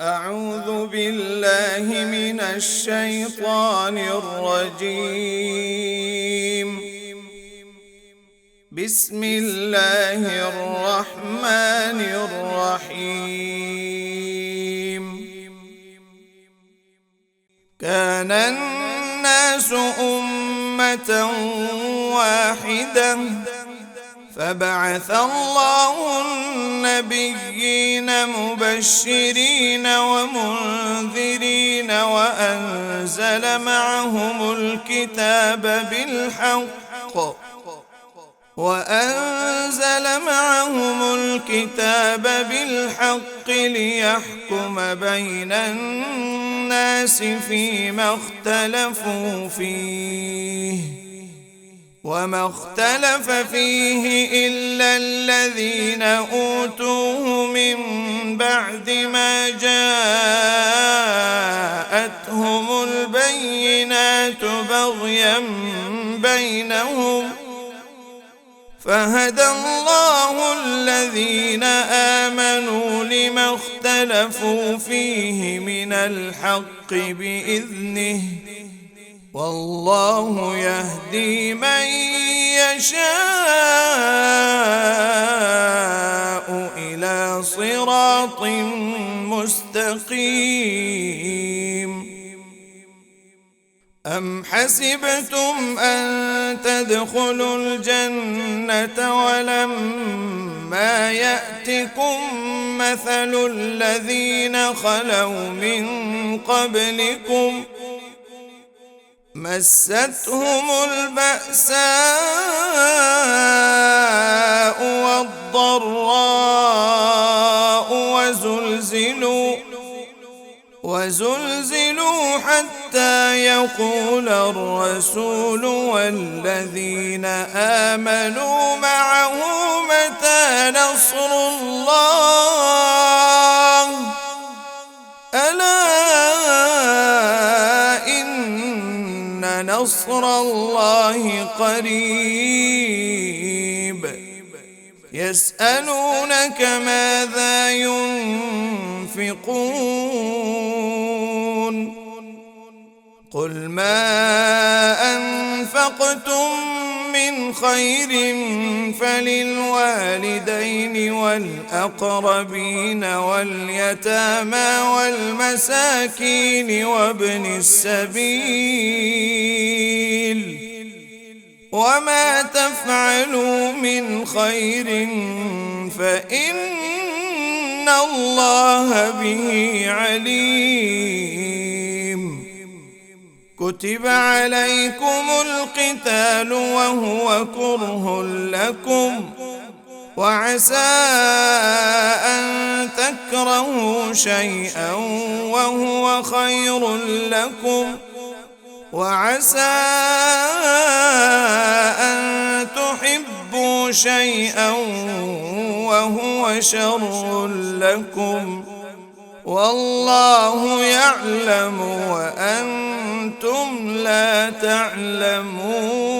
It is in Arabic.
أعوذ بالله من الشيطان الرجيم. بسم الله الرحمن الرحيم. كان الناس أمة واحدة فبعث الله النبيين مبشرين ومنذرين وأنزل معهم الكتاب بالحق ليحكم بين الناس فيما اختلفوا فيه، وما اختلف فيه إلا الذين أوتوه من بعد ما جاءتهم البينات بغيا بينهم، فهدى الله الذين آمنوا لما اختلفوا فيه من الحق بإذنه، والله يهدي من يشاء إلى صراط مستقيم. أم حسبتم أن تدخلوا الجنة ولما يأتكم مثل الذين خلوا من قبلكم مستهم البأساء والضراء وزلزلوا حتى يقول الرسول والذين آمنوا معه متى نصر الله، ألا إن نصر الله قريب. يسألونك ماذا ينفقون قل ما أنفقتم من خير فللوالدين والأقربين واليتامى والمساكين وابن السبيل، وما تفعلوا من خير فإن الله به عليم. كتب عليكم القتال وهو كره لكم، وعسى أن تكرهوا شيئا وهو خير لكم، وعسى أن تحبوا شيئا وهو شر لكم، والله يعلم وأنتم لا تعلمون.